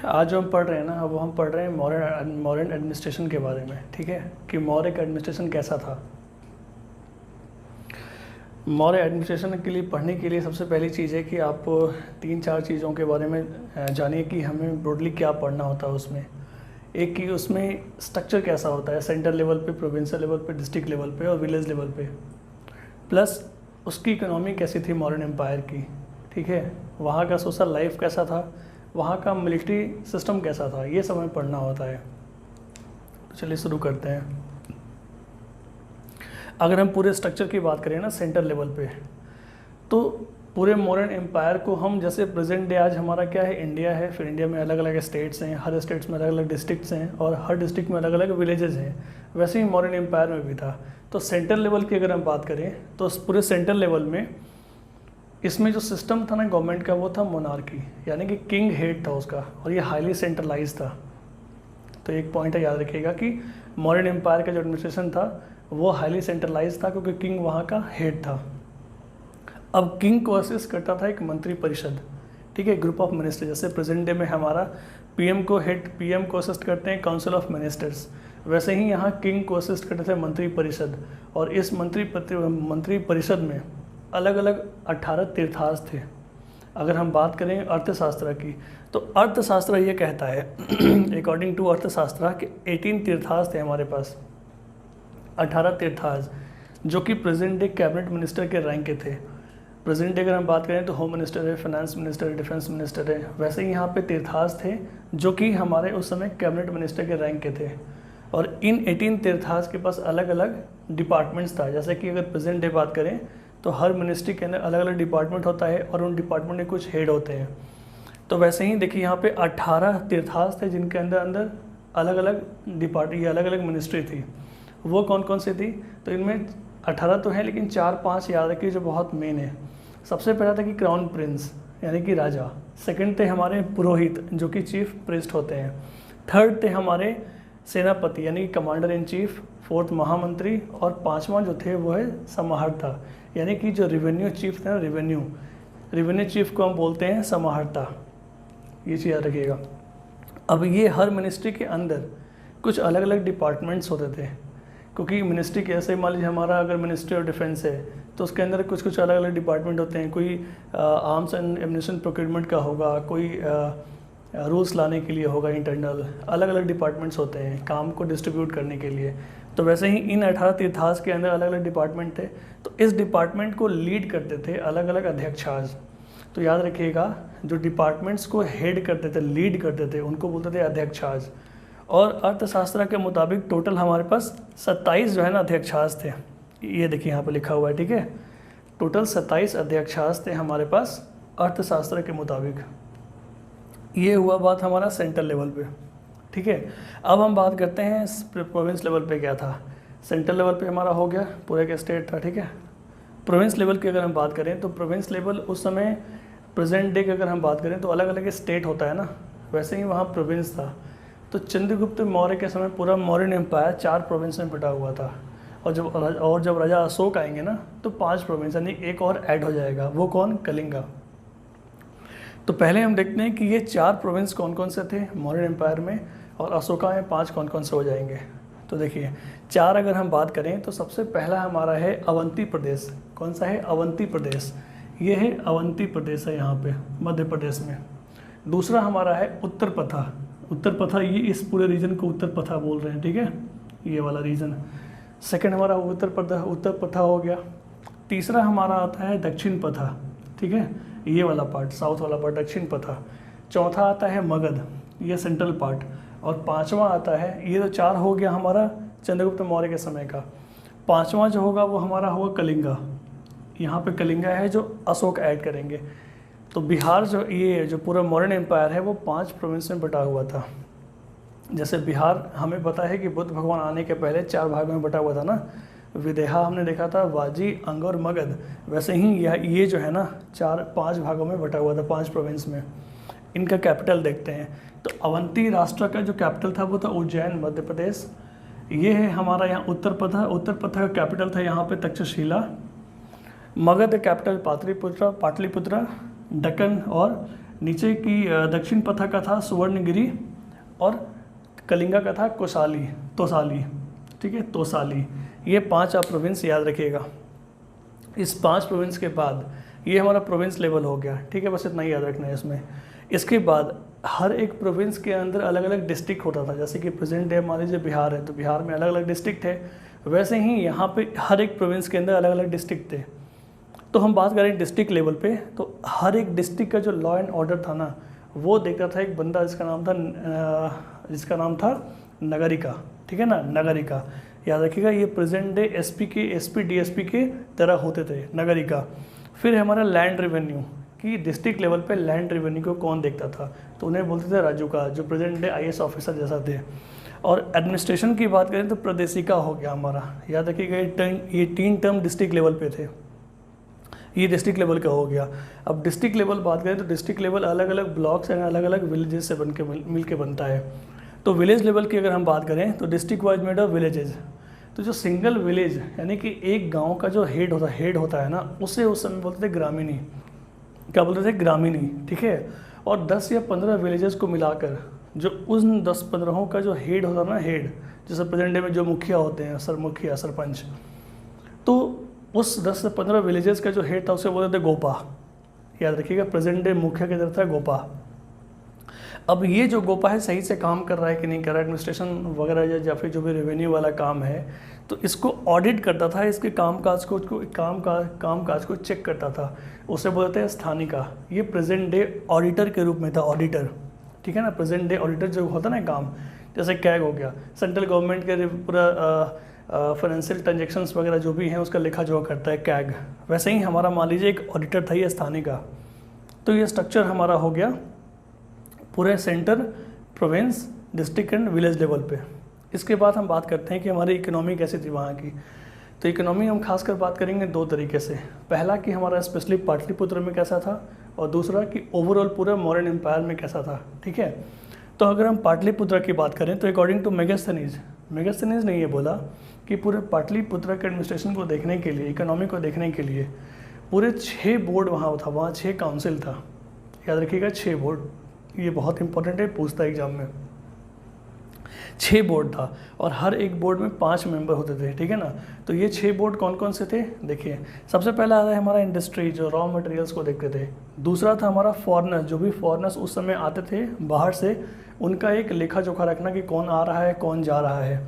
आज जो हम पढ़ रहे हैं ना, वो हम पढ़ रहे हैं मौर्यन एडमिनिस्ट्रेशन के बारे में, ठीक है, कि मौर्य का एडमिनिस्ट्रेशन कैसा था। मौर्य एडमिनिस्ट्रेशन के लिए पढ़ने के लिए सबसे पहली चीज़ है कि आप 3-4 चीज़ों के बारे में जानिए कि हमें ब्रॉडली क्या पढ़ना होता है उसमें। एक कि उसमें स्ट्रक्चर कैसा होता है, सेंटर लेवल पे, प्रोविंशियल लेवल पे, डिस्ट्रिक्ट लेवल पे और विलेज लेवल पे, प्लस उसकी इकोनॉमी कैसी थी मौर्यन एम्पायर की, ठीक है, वहाँ का सोशल लाइफ कैसा था, वहाँ का मिलिट्री सिस्टम कैसा था, ये सब हमें पढ़ना होता है। तो चलिए शुरू करते हैं। अगर हम पूरे स्ट्रक्चर की बात करें ना सेंटर लेवल पे, तो पूरे मौर्यन एम्पायर को हम जैसे प्रेजेंट डे आज हमारा क्या है, इंडिया है, फिर इंडिया में अलग अलग स्टेट्स हैं, हर स्टेट्स में अलग अलग डिस्ट्रिक्ट्स हैं और हर डिस्ट्रिक्ट में अलग अलग विलेजेस हैं, वैसे ही मौर्यन एम्पायर में भी था। तो सेंटर लेवल की अगर हम बात करें तो पूरे सेंटर लेवल में इसमें जो सिस्टम था ना गवर्नमेंट का, वो था मोनार्की, यानी कि किंग हेड था उसका, और ये हाईली सेंट्रलाइज था। तो एक पॉइंट है, याद रखिएगा कि मौर्यन एम्पायर का जो एडमिनिस्ट्रेशन था वो हाईली सेंट्रलाइज था, क्योंकि किंग वहाँ का हेड था। अब किंग को असिस्ट करता था एक मंत्री परिषद, ठीक है, ग्रुप ऑफ मिनिस्टर। जैसे प्रेजेंट डे में हमारा पीएम को असिस्ट करते हैं काउंसिल ऑफ मिनिस्टर्स, वैसे ही यहाँ किंग को असिस्ट करते थे मंत्री परिषद। और इस मंत्री परिषद में अलग अलग 18 तीर्थार्थ थे। अगर हम बात करें अर्थशास्त्र की, तो अर्थशास्त्र ये कहता है अकॉर्डिंग टू अर्थशास्त्र कि 18 तीर्थार्थ थे हमारे पास, 18 तीर्थार्थ, जो कि प्रेजेंट डे कैबिनेट मिनिस्टर के रैंक के थे। प्रेजेंट डे अगर हम बात करें तो होम मिनिस्टर है, फाइनेंस मिनिस्टर है, डिफेंस मिनिस्टर है, वैसे ही यहाँ पे तीर्थार्थ थे जो कि हमारे उस समय कैबिनेट मिनिस्टर के रैंक के थे। और इन 18 तीर्थार्थ के पास अलग अलग डिपार्टमेंट्स था। जैसे कि अगर प्रेजेंट डे बात करें तो हर मिनिस्ट्री के अंदर अलग अलग डिपार्टमेंट होता है और उन डिपार्टमेंट में कुछ हेड होते हैं। तो वैसे ही देखिए यहाँ पे 18 तीर्थार्थ थे जिनके अंदर अलग अलग मिनिस्ट्री थी। वो कौन कौन सी थी, तो इनमें 18 तो हैं, लेकिन 4-5 याद रखिए जो बहुत मेन है। सबसे पहला था कि क्राउन प्रिंस, यानी कि राजा। सेकंड थे हमारे पुरोहित, जो कि चीफ प्रिस्ट होते हैं। थर्ड थे हमारे सेनापति, यानी कि कमांडर इन चीफ। फोर्थ महामंत्री। और पांचवा जो थे वो है समाहर्ता, यानी कि जो रेवेन्यू चीफ थे ना, रेवेन्यू चीफ को हम बोलते हैं समाहर्ता। ये चीज़ याद रखिएगा। अब ये हर मिनिस्ट्री के अंदर कुछ अलग अलग डिपार्टमेंट्स होते थे, क्योंकि मिनिस्ट्री के ऐसे मान लीजिए हमारा अगर मिनिस्ट्री ऑफ डिफेंस है तो उसके अंदर कुछ अलग अलग डिपार्टमेंट होते हैं। कोई आर्म्स एंड एम्युनिशन प्रोक्योरमेंट का होगा, कोई रूल्स लाने के लिए होगा, इंटरनल अलग अलग डिपार्टमेंट्स होते हैं काम को डिस्ट्रीब्यूट करने के लिए। तो वैसे ही इन 18 तीर्थार्थ के अंदर अलग अलग डिपार्टमेंट थे। तो इस डिपार्टमेंट को लीड करते थे अलग अलग अध्यक्षाज। तो याद रखिएगा, जो डिपार्टमेंट्स को हेड करते थे, लीड करते थे, उनको बोलते थे अध्यक्षाज। और अर्थशास्त्र के मुताबिक टोटल हमारे पास 27 जो है ना अध्यक्षाज थे। ये देखिए यहाँ पर लिखा हुआ है, ठीक है, टोटल 27 अध्यक्षाज थे हमारे पास अर्थशास्त्र के मुताबिक। ये हुआ बात हमारा सेंट्रल लेवल पे, ठीक है। अब हम बात करते हैं प्रोविंस लेवल पे क्या था। सेंट्रल लेवल पे हमारा हो गया, पूरे का स्टेट था, ठीक है। प्रोविंस लेवल की अगर हम बात करें तो प्रोविंस लेवल उस समय प्रेजेंट डे की अगर हम बात करें तो अलग अलग स्टेट होता है ना, वैसे ही वहाँ प्रोविंस था। तो चंद्रगुप्त मौर्य के समय पूरा मौर्यन एम्पायर 4 प्रोविंस में बटा हुआ था। और जब राजा अशोक आएंगे ना तो 5 प्रोविंस, यानी एक और ऐड हो जाएगा। वो कौन, कलिंगा। तो पहले हम देखते हैं कि ये 4 प्रोविंस कौन कौन से थे मौर्यन एम्पायर में, और अशोका में 5 कौन कौन से हो जाएंगे। तो देखिए 4 अगर हम बात करें तो सबसे पहला हमारा है अवंती प्रदेश। कौन सा है, अवंती प्रदेश। ये है अवंती प्रदेश है यहाँ पे मध्य प्रदेश में। दूसरा हमारा है उत्तर प्रथा। उत्तर प्रथा, ये इस पूरे रीजन को उत्तर प्रथा बोल रहे हैं, ठीक है, ये वाला रीजन। सेकंड हमारा उत्तर प्रथा हो गया। तीसरा हमारा आता है दक्षिण प्रथा, ठीक है, ये वाला पार्ट, साउथ वाला पार्ट, दक्षिण प्रथा। चौथा आता है मगध, ये सेंट्रल पार्ट। और पांचवा आता है, ये तो 4 हो गया हमारा चंद्रगुप्त मौर्य के समय का। पांचवा जो होगा वो हमारा होगा कलिंगा। यहाँ पे कलिंगा है जो अशोक ऐड करेंगे। तो बिहार जो पूरा मौर्यन एम्पायर है वो 5 प्रोविंस में बटा हुआ था। जैसे बिहार हमें पता है कि बुद्ध भगवान आने के पहले 4 भाग में बटा हुआ था ना, विदेहा हमने देखा था, वाजी, अंग और मगध। वैसे ही ये जो है ना 4-5 भागों में बटा हुआ था, 5 प्रोविंस में। इनका कैपिटल देखते हैं तो अवंती राष्ट्र का जो कैपिटल था वो था उज्जैन, मध्य प्रदेश। ये है हमारा यहाँ उत्तर प्रथा का कैपिटल था यहाँ पे तक्षशिला। मगध कैपिटल पाटलिपुत्र, दक्कन और नीचे की दक्षिण पथा का था सुवर्णगिरी, और कलिंगा का था तोसाली, ठीक है, तोसाली। ये 5 आप प्रोविंस याद रखिएगा। इस 5 प्रोविंस के बाद ये हमारा प्रोविंस लेवल हो गया, ठीक है, बस इतना ही याद रखना है इसमें। इसके बाद हर एक प्रोविंस के अंदर अलग अलग डिस्ट्रिक्ट होता था, जैसे कि प्रेजेंट डे मान लीजिए बिहार है तो बिहार में अलग अलग डिस्ट्रिक्ट है, वैसे ही यहाँ पे हर एक प्रोविंस के अंदर अलग अलग डिस्ट्रिक्ट थे। तो हम बात करें डिस्ट्रिक्ट लेवल पे, तो हर एक डिस्ट्रिक्ट का जो लॉ एंड ऑर्डर था ना, वो देखता था एक बंदा जिसका नाम था नगरिका, ठीक है ना, नगरिका याद रखिएगा। ये प्रेजेंट डे एसपी डीएसपी के तरह होते थे, नगरिका। फिर हमारा लैंड रेवेन्यू कि डिस्ट्रिक्ट लेवल पे लैंड रेवेन्यू को कौन देखता था, तो उन्हें बोलते थे राजूका, जो प्रेजेंट डे आईएएस ऑफिसर जैसा थे। और एडमिनिस्ट्रेशन की बात करें तो प्रदेशिका हो गया हमारा, याद रखिएगा। ये 3 टर्म डिस्ट्रिक्ट लेवल पे थे, ये डिस्ट्रिक्ट लेवल का हो गया। अब डिस्ट्रिक्ट लेवल बात करें तो डिस्ट्रिक्ट लेवल अलग अलग ब्लॉक्स एंड अलग अलग विलेजेस से मिल के बनता है। तो विलेज लेवल की अगर हम बात करें तो district wise made of villages. तो जो सिंगल विलेज यानी कि एक गांव का जो हेड होता है ना, उसे उस समय बोलते थे ग्रामीणी, क्या बोलते थे, ग्रामीणी, ठीक है। और 10 या 15 विलेजेस को मिलाकर जो उन 10-15 का जो हेड होता है ना, हेड जैसे प्रेजेंट डे में जो मुखिया होते हैं, सरपंच, तो उस 10 से 15 विलेजेस का जो हेड था उसे बोलते थे गोपा, याद रखिएगा। प्रेजेंट डे मुखिया की तरफ था गोपा। अब ये जो गोपा है सही से काम कर रहा है कि नहीं कर रहा है, एडमिनिस्ट्रेशन वगैरह या फिर जो भी रेवेन्यू वाला काम है, तो इसको ऑडिट करता था, इसके कामकाज को चेक करता था, उसे बोलते हैं स्थानिका। ये प्रेजेंट डे ऑडिटर के रूप में था, ऑडिटर, ठीक है ना। प्रेजेंट डे ऑडिटर जो होता है ना काम, जैसे कैग हो गया, सेंट्रल गवर्नमेंट के पूरा फाइनेंशियल ट्रांजेक्शन्स वगैरह जो भी हैं उसका लेखा जोखा करता है कैग, वैसे ही हमारा मान लीजिए एक ऑडिटर था ये स्थानिका। तो ये स्ट्रक्चर हमारा हो गया पूरे centre, province, district and village level पे। इसके बाद हम बात करते हैं कि हमारी इकोनॉमी कैसी थी वहाँ की। तो इकोनॉमी हम खासकर बात करेंगे 2 तरीके से। पहला कि हमारा स्पेशली पाटलिपुत्र में कैसा था, और दूसरा कि ओवरऑल पूरा मौर्यन एम्पायर में कैसा था, ठीक है। तो अगर हम पाटलिपुत्र की बात करें तो अकॉर्डिंग टू मेगास्थनीज ने ये बोला कि पूरे पाटलिपुत्र के एडमिनिस्ट्रेशन को देखने के लिए, इकोनॉमी को देखने के लिए पूरे 6 बोर्ड वहाँ था, वहाँ 6 काउंसिल था, याद रखिएगा 6 बोर्ड, ये बहुत इंपॉर्टेंट है, पूछता है एग्जाम में। 6 बोर्ड था और हर एक बोर्ड में 5 मेंबर होते थे, ठीक है ना। तो ये 6 बोर्ड कौन कौन से थे, देखिए। सबसे पहला आता है हमारा इंडस्ट्री, जो रॉ मटेरियल्स को देखते थे। दूसरा था हमारा फॉरेनर्स, जो भी फॉरेनर्स उस समय आते थे बाहर से, उनका एक लेखा जोखा रखना कि कौन आ रहा है, कौन जा रहा है।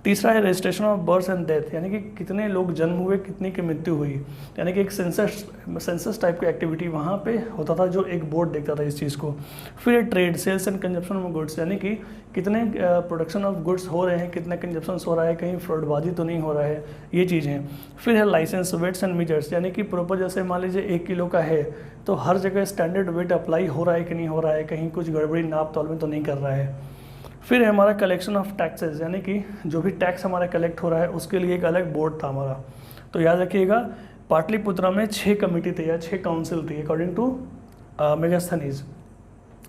तीसरा है registration of birth and death, यानी कि कितने लोग जन्म हुए, कितनी की मृत्यु हुई, यानी कि एक सेंसस टाइप की एक्टिविटी वहाँ पे होता था, जो एक बोर्ड देखता था इस चीज़ को। फिर trade, sales and consumption of goods, यानी कि कितने प्रोडक्शन ऑफ गुड्स हो रहे हैं, कितने कंजप्शन हो रहा है, कहीं फ्रॉडबाजी तो नहीं हो रहा है, ये चीज़ें। फिर है लाइसेंस, वेट्स एंड मीजर्स, यानी कि प्रॉपर जैसे मान लीजिए 1 किलो का है तो हर जगह स्टैंडर्ड वेट अप्लाई हो रहा है कि नहीं हो रहा है, कहीं कुछ गड़बड़ी नाप तौल में तो नहीं कर रहा है। फिर है हमारा कलेक्शन ऑफ टैक्सेस, यानी कि जो भी टैक्स हमारा कलेक्ट हो रहा है उसके लिए एक अलग बोर्ड था हमारा। तो याद रखिएगा पाटलिपुत्रा में 6 कमेटी थे या 6 काउंसिल थी अकॉर्डिंग टू मेगास्थनीज,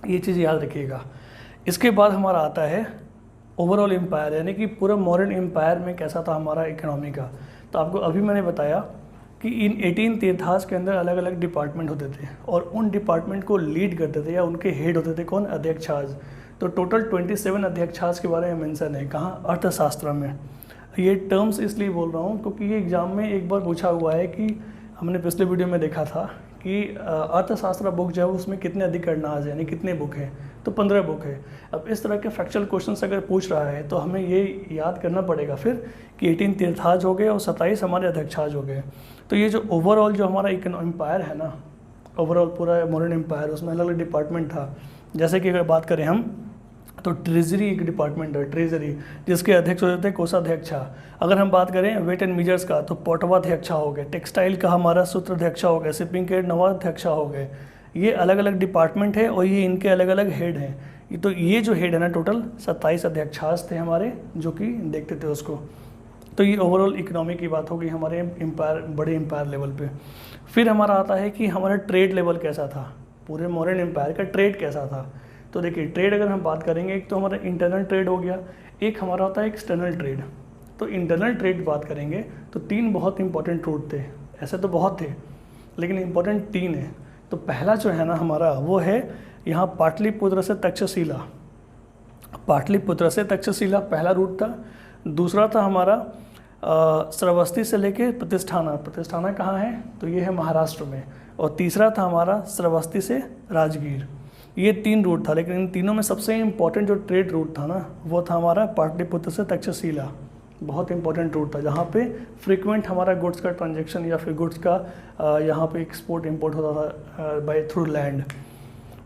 ये चीज़ याद रखिएगा। इसके बाद हमारा आता है ओवरऑल एम्पायर, यानी कि पूरा मौर्यन एम्पायर में कैसा था हमारा इकोनॉमी का। तो आपको अभी मैंने बताया कि इन 18 तीर्थास के अंदर अलग अलग डिपार्टमेंट होते थे और उन डिपार्टमेंट को लीड करते थे या उनके हेड होते थे कौन, अध्यक्षाज। तो टोटल 27 अध्यक्षाज के बारे में मेंशन है, कहाँ, अर्थशास्त्र में। ये टर्म्स इसलिए बोल रहा हूँ क्योंकि ये एग्जाम में एक बार पूछा हुआ है कि हमने पिछले वीडियो में देखा था कि अर्थशास्त्र बुक जो है उसमें कितने अधिकरणाज यानी कितने बुक हैं, तो 15 बुक है। अब इस तरह के फैक्चुअल क्वेश्चंस अगर पूछ रहा है तो हमें ये याद करना पड़ेगा फिर कि 18 तीर्थाज हो गए और 27 हमारे अध्यक्षाज हो गए। तो ये जो ओवरऑल जो हमारा एम्पायर है ना, ओवरऑल पूरा मॉडर्न एम्पायर, उसमें अलग अलग डिपार्टमेंट था। जैसे कि अगर बात करें हम तो ट्रेजरी एक डिपार्टमेंट है, ट्रेजरी, जिसके अध्यक्ष होते थे कोषाध्यक्षा। अगर हम बात करें वेट एंड मीजर्स का तो पटवाध्यक्षा हो गए, टेक्सटाइल का हमारा सूत्राध्यक्षा हो गए, शिपिंग के नवाध्यक्षा हो गए। ये अलग अलग डिपार्टमेंट है और ये इनके अलग अलग हेड हैं। तो ये जो हेड है ना टोटल 27 अध्यक्षाज थे हमारे, जो कि देखते थे उसको। तो ये ओवरऑल इकोनॉमी की बात होगी हमारे एम्पायर, बड़े एम्पायर लेवल पे। फिर हमारा आता है कि हमारा ट्रेड लेवल कैसा था, पूरे मॉडर्न एम्पायर का ट्रेड कैसा था। तो देखिए ट्रेड अगर हम बात करेंगे, एक तो हमारा इंटरनल ट्रेड हो गया, एक हमारा होता है एक्सटर्नल ट्रेड। तो इंटरनल ट्रेड बात करेंगे तो 3 बहुत इंपॉर्टेंट रूट थे, ऐसे तो बहुत थे लेकिन इंपॉर्टेंट 3 है। तो पहला जो है ना हमारा वो है यहाँ पाटलिपुत्र से तक्षशिला। पाटलिपुत्र से तक्षशिला पहला रूट था। दूसरा था हमारा श्रावस्ती से लेके प्रतिष्ठाना। प्रतिष्ठाना कहाँ है? तो ये है महाराष्ट्र में। और तीसरा था हमारा श्रावस्ती से राजगीर। ये 3 रूट था, लेकिन इन तीनों में सबसे इम्पोर्टेंट जो ट्रेड रूट था ना वो था हमारा पाटलिपुत्र से तक्षशिला। बहुत इंपॉर्टेंट रूट था जहाँ पे फ्रीक्वेंट हमारा गुड्स का ट्रांजैक्शन या फिर गुड्स का यहाँ पे एक्सपोर्ट इंपोर्ट होता था बाय थ्रू लैंड।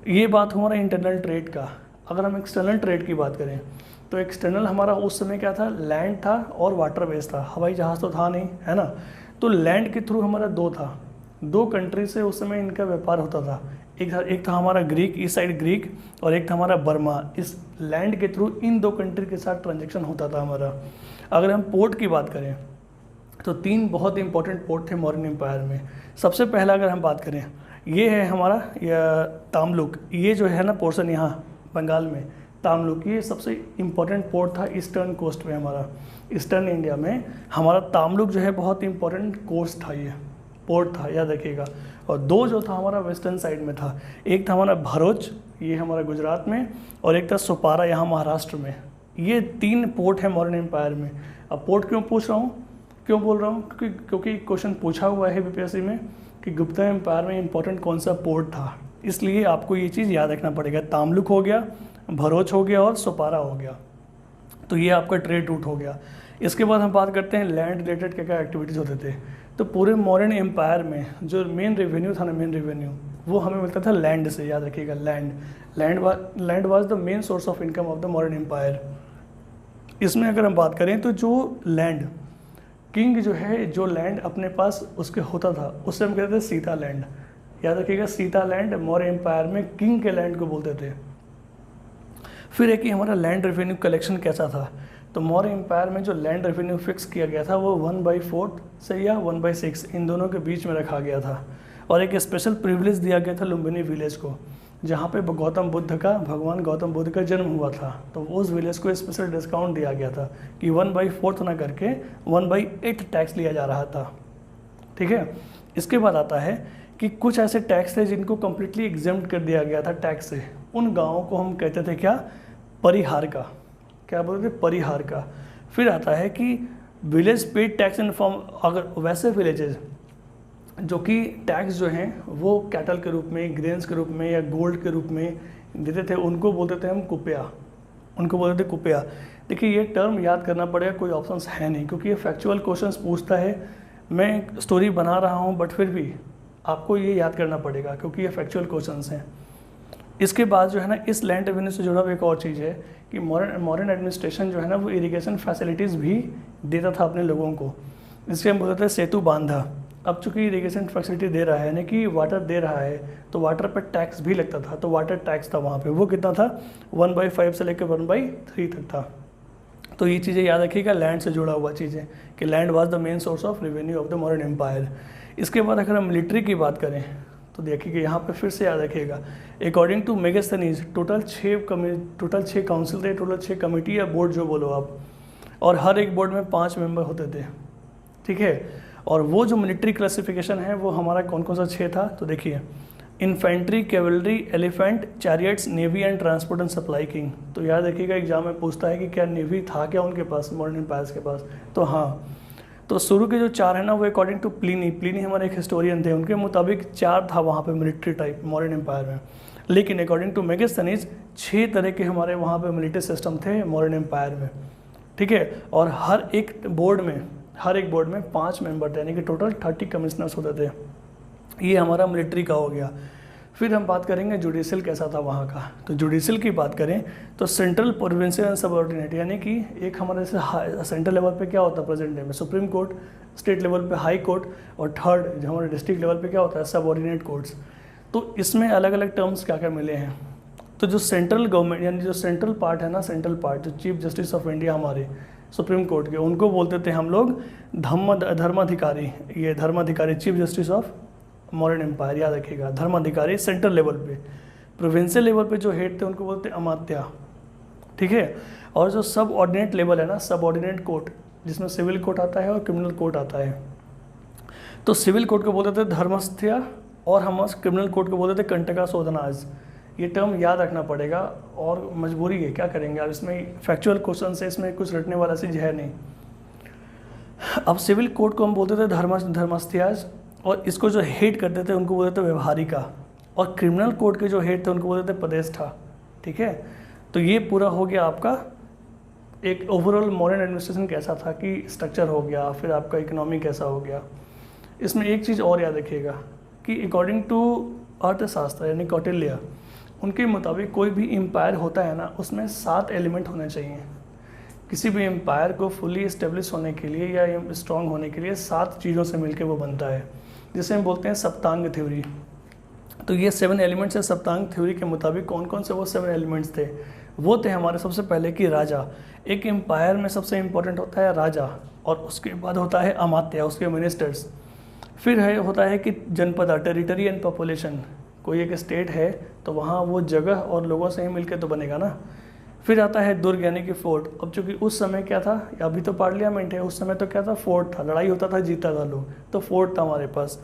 ये बात हमारा इंटरनल ट्रेड का। अगर हम एक्सटर्नल ट्रेड की बात करें तो एक्सटर्नल हमारा उस समय क्या था? लैंड था और वाटर बेस था। हवाई जहाज़ तो था नहीं, है ना। तो लैंड के थ्रू हमारा 2 था, 2 कंट्री से उस समय इनका व्यापार होता था। एक था हमारा ग्रीक, इस साइड ग्रीक, और एक था हमारा बर्मा। इस लैंड के थ्रू इन 2 कंट्री के साथ ट्रांजेक्शन होता था हमारा। अगर हम पोर्ट की बात करें तो 3 बहुत इंपॉर्टेंट पोर्ट थे मौर्यन एम्पायर में। सबसे पहला अगर हम बात करें, ये है हमारा तामलुक। ये जो है ना पोर्शन यहाँ बंगाल में, तामलुक, ये सबसे इम्पोर्टेंट पोर्ट था ईस्टर्न कोस्ट में हमारा। ईस्टर्न इंडिया में हमारा तामलुक जो है बहुत इंपॉर्टेंट कोस्ट था, ये पोर्ट था, याद रखिएगा। और 2 जो था हमारा वेस्टर्न साइड में था। एक था हमारा भरूच, ये हमारा गुजरात में, और एक था सोपारा यहाँ महाराष्ट्र में। ये 3 पोर्ट है मौर्यन एम्पायर में। अब पोर्ट क्यों पूछ रहा हूँ, क्यों बोल रहा हूँ? क्योंकि क्वेश्चन पूछा हुआ है बीपीएससी में कि गुप्ता एम्पायर में इंपॉर्टेंट कौन सा पोर्ट था, इसलिए आपको ये चीज़ याद रखना पड़ेगा। तामलुक हो गया, भरूच हो गया और सोपारा हो गया। तो ये आपका ट्रेड रूट हो गया। इसके बाद हम बात करते हैं लैंड रिलेटेड क्या क्या एक्टिविटीज़ होते थे। तो पूरे मौर्यन एम्पायर में जो मेन रेवेन्यू था ना, मेन रेवेन्यू वो हमें मिलता था लैंड से, याद रखिएगा। Land was the main source of income of the Mauryan empire. इसमें अगर हम बात करें तो जो लैंड किंग जो है, जो लैंड अपने पास उसके होता था उससे हम कहते थे सीता लैंड। याद रखिएगा, सीता लैंड मौर्य एम्पायर में किंग के लैंड को बोलते थे। फिर एक ही हमारा लैंड रेवेन्यू कलेक्शन कैसा था? तो मौर्य एम्पायर में जो लैंड रेवेन्यू फिक्स किया गया था वो 1/4 से या 1/6 इन दोनों के बीच में रखा गया था। और एक स्पेशल प्रिविलेज दिया गया था लुम्बिनी विलेज को, जहाँ पे भगवान गौतम बुद्ध का जन्म हुआ था। तो उस विलेज को स्पेशल डिस्काउंट दिया गया था कि 1/4 ना करके 1/8 टैक्स लिया जा रहा था। ठीक है। इसके बाद आता है कि कुछ ऐसे टैक्स थे जिनको कम्प्लीटली एग्जेम्प्ट कर दिया गया था टैक्स से। उन गाँवों को हम कहते थे क्या? परिहार का। क्या बोलते थे? परिहार का। फिर आता है कि village paid tax in form, अगर वैसे विलेजेस जो कि टैक्स जो हैं वो कैटल के रूप में, ग्रेन्स के रूप में या गोल्ड के रूप में देते थे, उनको बोलते थे हम कुपया। उनको बोलते थे कुपया। देखिए ये टर्म याद करना पड़ेगा, कोई ऑप्शंस है नहीं, क्योंकि ये फैक्चुअल क्वेश्चंस पूछता है। मैं स्टोरी बना रहा हूँ बट फिर भी आपको ये याद करना पड़ेगा क्योंकि ये फैक्चुअल क्वेश्चंस हैं। इसके बाद जो है ना, इस लैंड रेवेन्यू से जुड़ा हुआ एक और चीज़ है कि मॉडर्न एडमिनिस्ट्रेशन जो है ना वो इरिगेशन फैसिलिटीज़ भी देता था अपने लोगों को। इससे हम बोलते थे सेतु बांधा। अब चूंकि इरिगेशन फैसिलिटी दे रहा है, यानी कि वाटर दे रहा है, तो वाटर पर टैक्स भी लगता था। तो वाटर टैक्स था वहाँ पे, वो कितना था? 1/5 से लेकर 1/3 तक था। तो ये चीज़ें याद रखिएगा, लैंड से जुड़ा हुआ चीज़ें कि land was the main source of revenue of the modern empire. इसके बाद अगर हम मिलिट्री की बात करें तो देखिए यहाँ पे फिर से याद रखिएगा, according to Megasthenes total 6 council थे, टोटल 6 कमेटी या बोर्ड जो बोलो आप, और हर एक बोर्ड में 5 मेंबर होते थे। ठीक है। और वो जो मिलिट्री क्लासिफिकेशन है वो हमारा कौन कौन सा 6 था? तो देखिए, infantry, cavalry, elephant, chariots, navy and transport and supply king. तो याद रखिएगा एग्जाम में पूछता है कि क्या नेवी था क्या उनके पास, मॉडर्न एम्पायर्स के पास? तो हाँ। तो शुरू के जो 4 है ना वो अकॉर्डिंग टू प्लिनी हमारे एक हिस्टोरियन थे, उनके मुताबिक 4 था वहाँ पे मिलिट्री टाइप मॉडर्न एम्पायर में। लेकिन अकॉर्डिंग टू मेगास्थनीज 6 तरह के हमारे वहाँ पे मिलिट्री सिस्टम थे मॉडर्न एम्पायर में। ठीक है। और हर एक बोर्ड में 5 मेंबर थे, यानी कि टोटल 30 कमिश्नर्स होते थे। ये हमारा मिलिट्री का हो गया। फिर हम बात करेंगे जुडिशियल कैसा था वहाँ का। तो जुडिशियल की बात करें तो सेंट्रल, प्रोविंशियल एंड सबऑर्डिनेट, यानी कि एक हमारे से सेंट्रल लेवल पे क्या होता है प्रेजेंट डे में? सुप्रीम कोर्ट, स्टेट लेवल पे हाई कोर्ट, और थर्ड जो हमारे डिस्ट्रिक्ट लेवल पे क्या होता है? Subordinate courts. तो इसमें अलग अलग टर्म्स क्या क्या मिले हैं। तो जो सेंट्रल गवर्नमेंट यानी जो सेंट्रल पार्ट है ना, सेंट्रल पार्ट जो चीफ जस्टिस ऑफ इंडिया हमारे सुप्रीम कोर्ट के, उनको बोलते थे हम लोग धर्माधिकारी। ये धर्माधिकारी chief justice of modern empire, याद रखिएगा, धर्माधिकारी सेंट्रल लेवल पे। प्रोविंशियल लेवल पे जो हेड थे उनको बोलते अमात्या। ठीक है। और जो सब ऑर्डिनेट लेवल है ना, सब ऑर्डिनेट कोर्ट, जिसमें सिविल कोर्ट आता है और क्रिमिनल कोर्ट आता है, तो सिविल कोर्ट को बोलते थे धर्मस्थ्या और हम क्रिमिनल कोड को बोलते थे कंटका शोधनाज। ये टर्म याद रखना पड़ेगा और मजबूरी है, क्या करेंगे आप, इसमें फैक्चुअल क्वेश्चन से इसमें कुछ रटने वाला चीज़ है नहीं। अब सिविल कोड को हम बोलते थे धर्मस्थ्याज, और इसको जो हेड करते थे उनको बोलते थे व्यवहारिका, और क्रिमिनल कोड के जो हेड थे उनको बोलते थे पदेष्ठा। ठीक है, तो ये पूरा हो गया आपका एक ओवरऑल मॉडर्न एडमिनिस्ट्रेशन कैसा था कि स्ट्रक्चर हो गया, फिर आपका इकोनॉमी कैसा हो गया। इसमें एक चीज़ और याद रखिएगा कि अकॉर्डिंग टू अर्थशास्त्र यानी कौटिल्य, उनके मुताबिक कोई भी एम्पायर होता है ना, उसमें 7 एलिमेंट होने चाहिए। किसी भी एम्पायर को फुली इस्टेब्लिश होने के लिए या स्ट्रॉन्ग होने के लिए 7 चीज़ों से मिलकर वो बनता है, जिसे हम बोलते हैं सप्तांग थ्योरी। तो ये 7 एलिमेंट्स है सप्तांग थ्योरी के मुताबिक। कौन कौन से वो 7 एलिमेंट्स थे? वो थे हमारे सबसे पहले कि राजा। एक एम्पायर में सबसे इम्पोर्टेंट होता है राजा, और उसके बाद होता है अमात्य, उसके मिनिस्टर्स। फिर होता है कि जनपद, टेरिटरी एंड पॉपुलेशन। कोई एक स्टेट है तो वहाँ वो जगह और लोगों से ही मिलकर तो बनेगा ना। फिर आता है दुर्ग यानी कि फोर्ट। अब चूंकि उस समय क्या था, अभी तो पार्लियामेंट है, उस समय तो क्या था, फोर्ट था, लड़ाई होता था, जीता था लोग, तो फोर्ट था हमारे पास।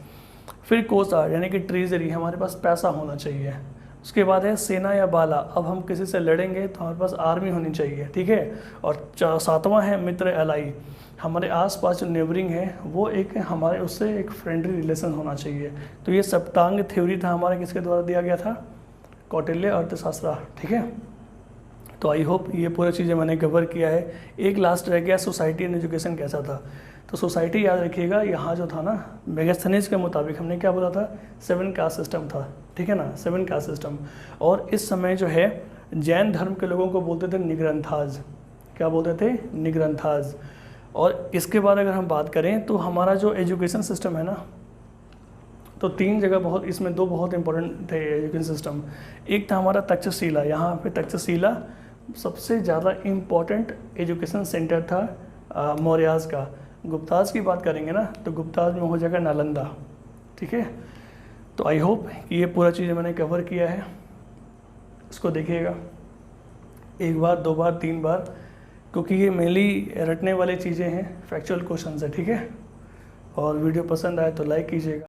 फिर कोषार यानी कि ट्रेजरी, हमारे पास पैसा होना चाहिए। उसके बाद है सेना या बाला, अब हम किसी से लड़ेंगे तो हमारे पास आर्मी होनी चाहिए। ठीक है, और 7वां है मित्र एलाई, हमारे आसपास जो नेबरिंग है वो एक हमारे उससे एक फ्रेंडली रिलेशन होना चाहिए। तो ये सप्तांग थ्योरी था हमारा, किसके द्वारा दिया गया था? कौटिल्य अर्थशास्त्र। ठीक है, तो आई होप ये पूरी चीज़ें मैंने कवर किया है। एक लास्ट रह गया, सोसाइटी एंड एजुकेशन कैसा था। तो सोसाइटी याद रखिएगा, यहाँ जो था ना, मेगास्थनीज के मुताबिक हमने क्या बोला था, 7 कास्ट सिस्टम था। ठीक है ना, 7 कास्ट सिस्टम। और इस समय जो है जैन धर्म के लोगों को बोलते थे निग्रंथाज। क्या बोलते थे? निग्रंथाज। और इसके बाद अगर हम बात करें तो हमारा जो एजुकेशन सिस्टम है ना, तो 3 जगह बहुत, इसमें 2 बहुत इंपॉर्टेंट थे एजुकेशन सिस्टम। एक था हमारा तक्षशिला, यहाँ पे तक्षशिला सबसे ज़्यादा इम्पोर्टेंट एजुकेशन सेंटर था मौर्याज का। गुप्ताज की बात करेंगे ना तो गुप्ताज में हो जाएगा नालंदा। ठीक है, तो आई होप कि ये पूरा चीज़ मैंने कवर किया है। इसको देखिएगा 1 बार 2 बार 3 बार, क्योंकि ये मेनली रटने वाली चीज़ें हैं, फैक्चुअल क्वेश्चन है। ठीक है, और वीडियो पसंद आए तो लाइक कीजिएगा।